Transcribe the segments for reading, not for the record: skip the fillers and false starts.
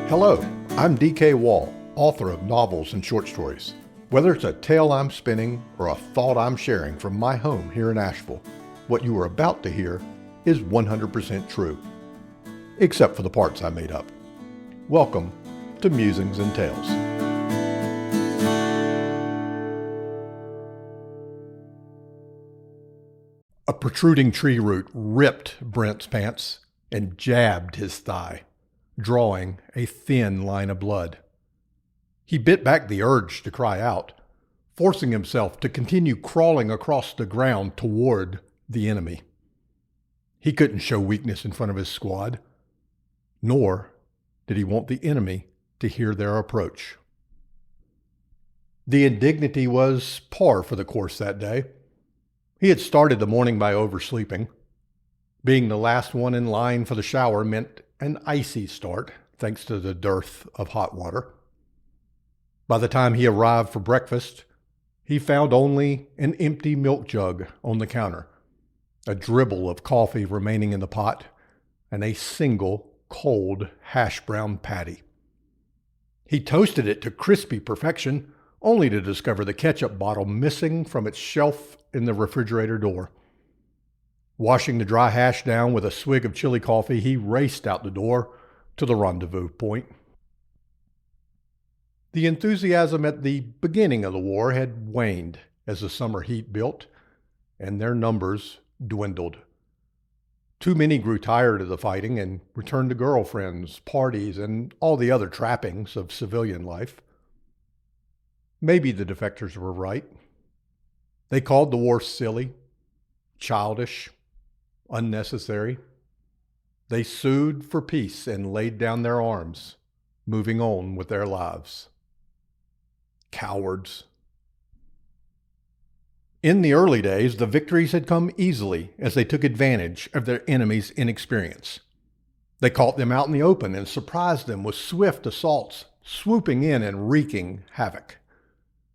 Hello, I'm D.K. Wall, author of novels and short stories. Whether it's a tale I'm spinning or a thought I'm sharing from my home here in Asheville, what you are about to hear is 100% true, except for the parts I made up. Welcome to Musings and Tales. A protruding tree root ripped Brent's pants and jabbed his thigh, drawing a thin line of blood. He bit back the urge to cry out, forcing himself to continue crawling across the ground toward the enemy. He couldn't show weakness in front of his squad, nor did he want the enemy to hear their approach. The indignity was par for the course that day. He had started the morning by oversleeping. Being the last one in line for the shower meant an icy start, thanks to the dearth of hot water. By the time he arrived for breakfast, he found only an empty milk jug on the counter, a dribble of coffee remaining in the pot, and a single cold hash brown patty. He toasted it to crispy perfection, only to discover the ketchup bottle missing from its shelf in the refrigerator door. Washing the dry hash down with a swig of chili coffee, he raced out the door to the rendezvous point. The enthusiasm at the beginning of the war had waned as the summer heat built, and their numbers dwindled. Too many grew tired of the fighting and returned to girlfriends, parties, and all the other trappings of civilian life. Maybe the defectors were right. They called the war silly, childish, unnecessary. They sued for peace and laid down their arms, moving on with their lives. Cowards. In the early days, the victories had come easily as they took advantage of their enemies' inexperience. They caught them out in the open and surprised them with swift assaults, swooping in and wreaking havoc.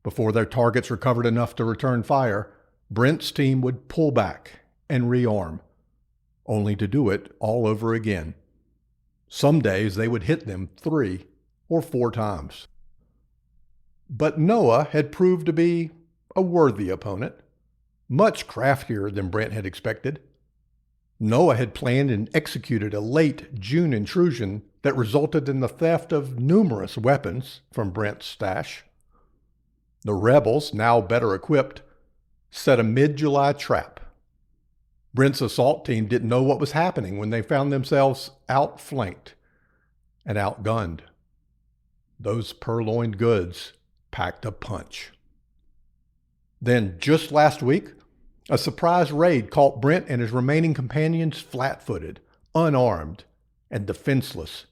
Before their targets recovered enough to return fire, Brent's team would pull back and rearm, only to do it all over again. Some days they would hit them 3 or 4 times. But Noah had proved to be a worthy opponent, much craftier than Brent had expected. Noah had planned and executed a late June intrusion that resulted in the theft of numerous weapons from Brent's stash. The rebels, now better equipped, set a mid-July trap. Brent's assault team didn't know what was happening when they found themselves outflanked and outgunned. Those purloined goods packed a punch. Then, just last week, a surprise raid caught Brent and his remaining companions flat-footed, unarmed, and defenseless.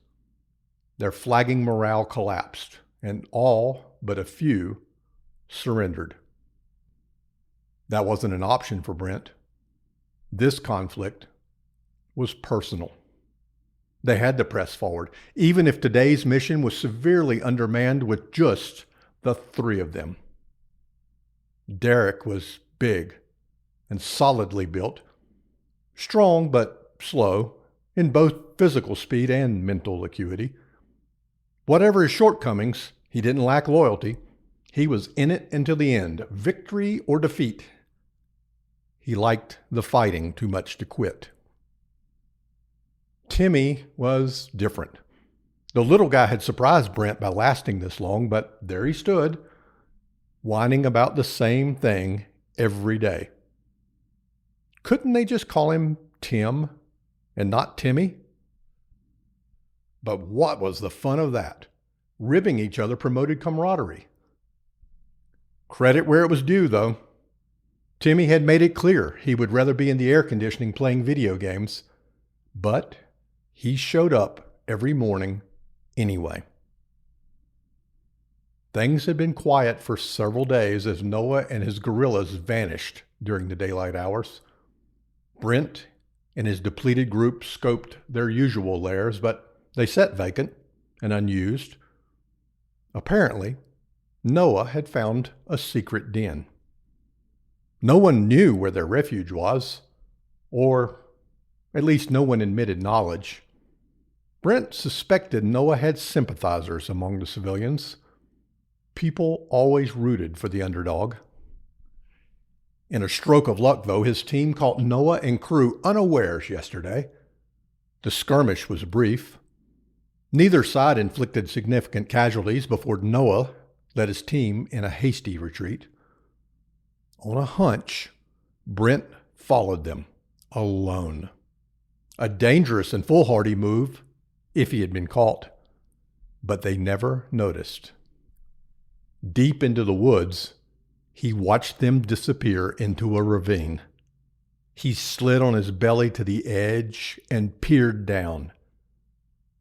Their flagging morale collapsed, and all but a few surrendered. That wasn't an option for Brent. This conflict was personal. They had to press forward, even if today's mission was severely undermanned with just the 3 of them. Derek was big and solidly built, strong but slow in both physical speed and mental acuity. Whatever his shortcomings, he didn't lack loyalty. He was in it until the end, victory or defeat. He liked the fighting too much to quit. Timmy was different. The little guy had surprised Brent by lasting this long, but there he stood, whining about the same thing every day. Couldn't they just call him Tim and not Timmy? But what was the fun of that? Ribbing each other promoted camaraderie. Credit where it was due, though. Timmy had made it clear he would rather be in the air conditioning playing video games, but he showed up every morning anyway. Things had been quiet for several days as Noah and his guerrillas vanished during the daylight hours. Brent and his depleted group scoped their usual lairs, but they sat vacant and unused. Apparently, Noah had found a secret den. No one knew where their refuge was, or at least no one admitted knowledge. Brent suspected Noah had sympathizers among the civilians. People always rooted for the underdog. In a stroke of luck, though, his team caught Noah and crew unawares yesterday. The skirmish was brief. Neither side inflicted significant casualties before Noah led his team in a hasty retreat. On a hunch, Brent followed them, alone. A dangerous and foolhardy move if he had been caught, but they never noticed. Deep into the woods, he watched them disappear into a ravine. He slid on his belly to the edge and peered down.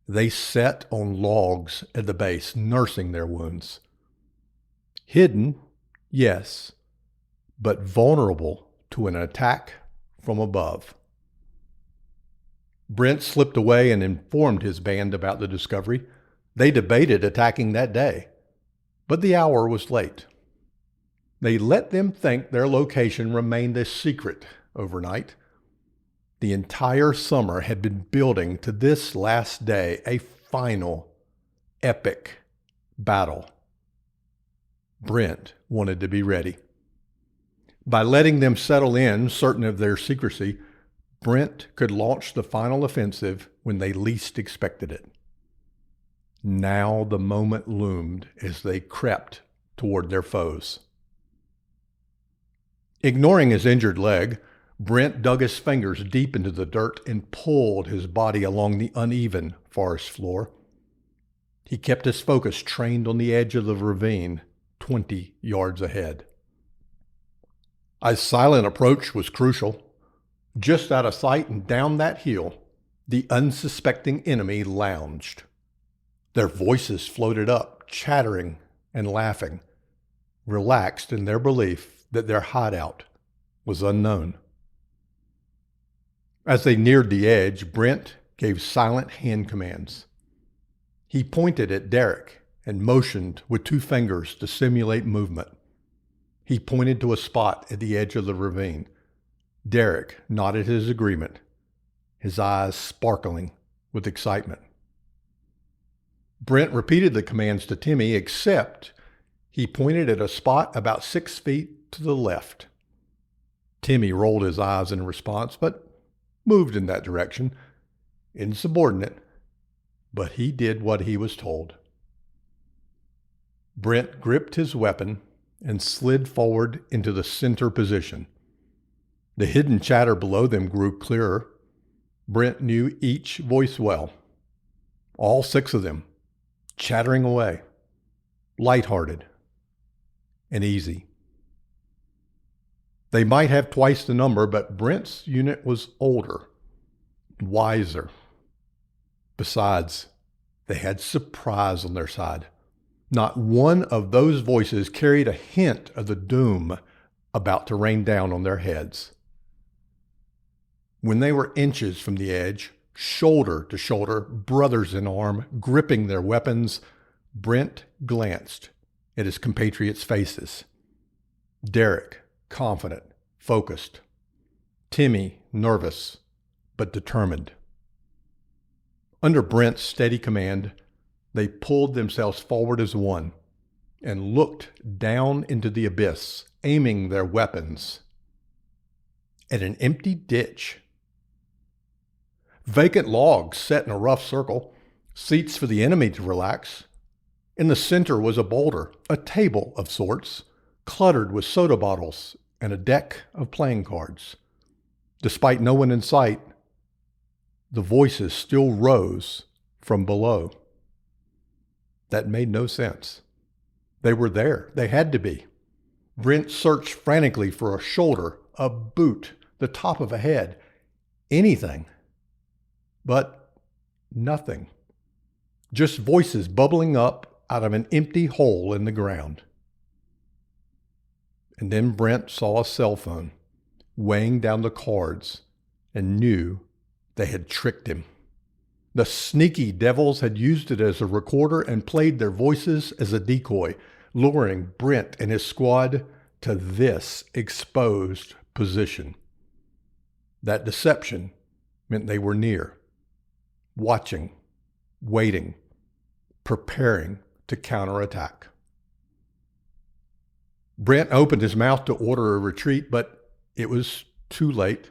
They sat on logs at the base, nursing their wounds. Hidden, yes, but vulnerable to an attack from above. Brent slipped away and informed his band about the discovery. They debated attacking that day, but the hour was late. They let them think their location remained a secret overnight. The entire summer had been building to this last day, a final, epic battle. Brent wanted to be ready. By letting them settle in, certain of their secrecy, Brent could launch the final offensive when they least expected it. Now the moment loomed as they crept toward their foes. Ignoring his injured leg, Brent dug his fingers deep into the dirt and pulled his body along the uneven forest floor. He kept his focus trained on the edge of the ravine, 20 yards ahead. A silent approach was crucial. Just out of sight and down that hill, the unsuspecting enemy lounged. Their voices floated up, chattering and laughing, relaxed in their belief that their hideout was unknown. As they neared the edge, Brent gave silent hand commands. He pointed at Derek and motioned with 2 fingers to simulate movement. He pointed to a spot at the edge of the ravine. Derek nodded his agreement, his eyes sparkling with excitement. Brent repeated the commands to Timmy, except he pointed at a spot about 6 feet to the left. Timmy rolled his eyes in response, but moved in that direction, insubordinate, but he did what he was told. Brent gripped his weapon and slid forward into the center position. The hidden chatter below them grew clearer. Brent knew each voice well. All 6 of them, chattering away, lighthearted and easy. They might have twice the number, but Brent's unit was older, wiser. Besides, they had surprise on their side. Not one of those voices carried a hint of the doom about to rain down on their heads. When they were inches from the edge, shoulder to shoulder, brothers in arm, gripping their weapons, Brent glanced at his compatriots' faces. Derek, confident, focused. Timmy, nervous, but determined. Under Brent's steady command, they pulled themselves forward as one and looked down into the abyss, aiming their weapons at an empty ditch. Vacant logs set in a rough circle, seats for the enemy to relax. In the center was a boulder, a table of sorts, cluttered with soda bottles and a deck of playing cards. Despite no one in sight, the voices still rose from below. That made no sense. They were there. They had to be. Brent searched frantically for a shoulder, a boot, the top of a head, anything. But nothing. Just voices bubbling up out of an empty hole in the ground. And then Brent saw a cell phone weighing down the cards and knew they had tricked him. The sneaky devils had used it as a recorder and played their voices as a decoy, luring Brent and his squad to this exposed position. That deception meant they were near, watching, waiting, preparing to counterattack. Brent opened his mouth to order a retreat, but it was too late.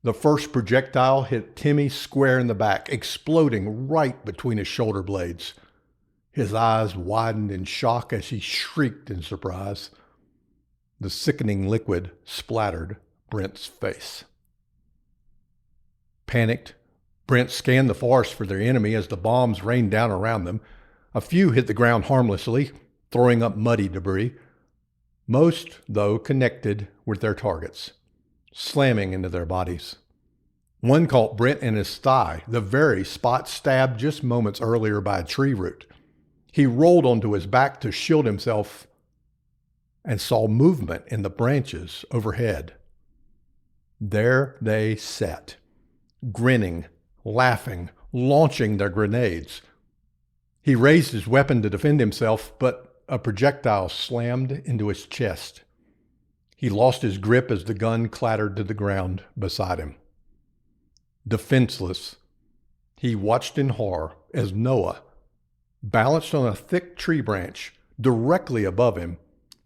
The first projectile hit Timmy square in the back, exploding right between his shoulder blades. His eyes widened in shock as he shrieked in surprise. The sickening liquid splattered Brent's face. Panicked, Brent scanned the forest for their enemy as the bombs rained down around them. A few hit the ground harmlessly, throwing up muddy debris. Most, though, connected with their targets, slamming into their bodies. One caught Brent in his thigh, the very spot stabbed just moments earlier by a tree root. He rolled onto his back to shield himself and saw movement in the branches overhead. There they sat, grinning, laughing, launching their grenades. He raised his weapon to defend himself, but a projectile slammed into his chest. He lost his grip as the gun clattered to the ground beside him. Defenseless, he watched in horror as Noah, balanced on a thick tree branch directly above him,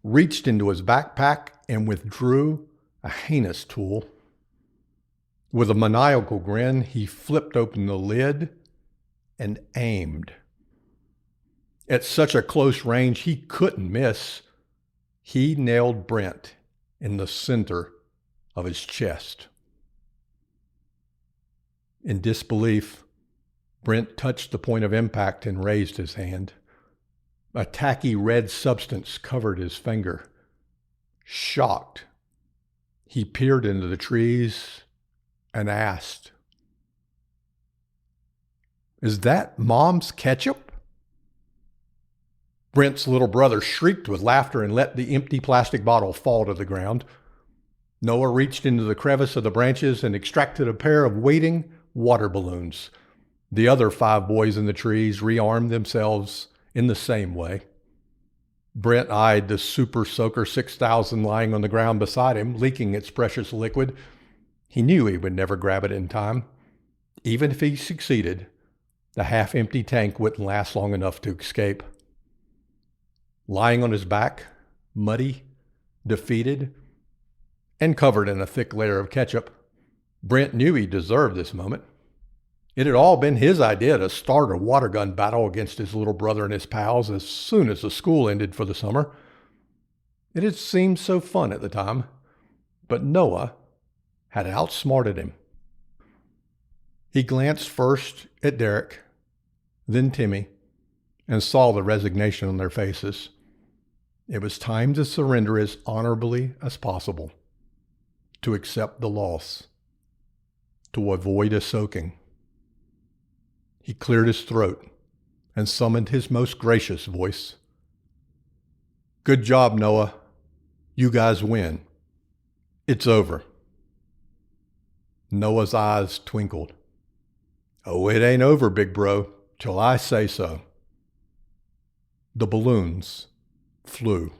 reached into his backpack and withdrew a heinous tool. With a maniacal grin, he flipped open the lid and aimed. At such a close range, he couldn't miss. He nailed Brent in the center of his chest. In disbelief, Brent touched the point of impact and raised his hand. A tacky red substance covered his finger. Shocked, he peered into the trees and asked, "Is that Mom's ketchup?" Brent's little brother shrieked with laughter and let the empty plastic bottle fall to the ground. Noah reached into the crevice of the branches and extracted a pair of waiting water balloons. The other 5 boys in the trees rearmed themselves in the same way. Brent eyed the Super Soaker 6000 lying on the ground beside him, leaking its precious liquid. He knew he would never grab it in time. Even if he succeeded, the half-empty tank wouldn't last long enough to escape. Lying on his back, muddy, defeated, and covered in a thick layer of ketchup, Brent knew he deserved this moment. It had all been his idea to start a water gun battle against his little brother and his pals as soon as the school ended for the summer. It had seemed so fun at the time, but Noah had outsmarted him. He glanced first at Derek, then Timmy, and saw the resignation on their faces. It was time to surrender as honorably as possible, to accept the loss, to avoid a soaking. He cleared his throat and summoned his most gracious voice. "Good job, Noah. You guys win. It's over." Noah's eyes twinkled. "Oh, it ain't over, big bro, till I say so." The balloons flew.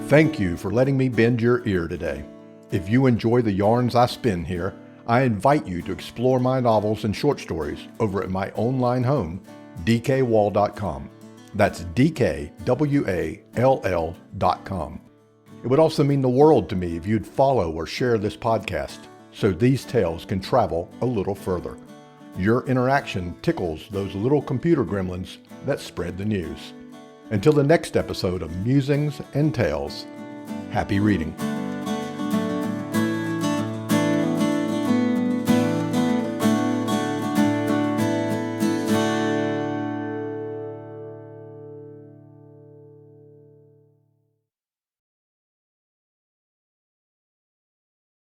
Thank you for letting me bend your ear today. If you enjoy the yarns I spin here, I invite you to explore my novels and short stories over at my online home, dkwall.com. That's dkwall.com. It would also mean the world to me if you'd follow or share this podcast so these tales can travel a little further. Your interaction tickles those little computer gremlins that spread the news. Until the next episode of Musings and Tales, happy reading.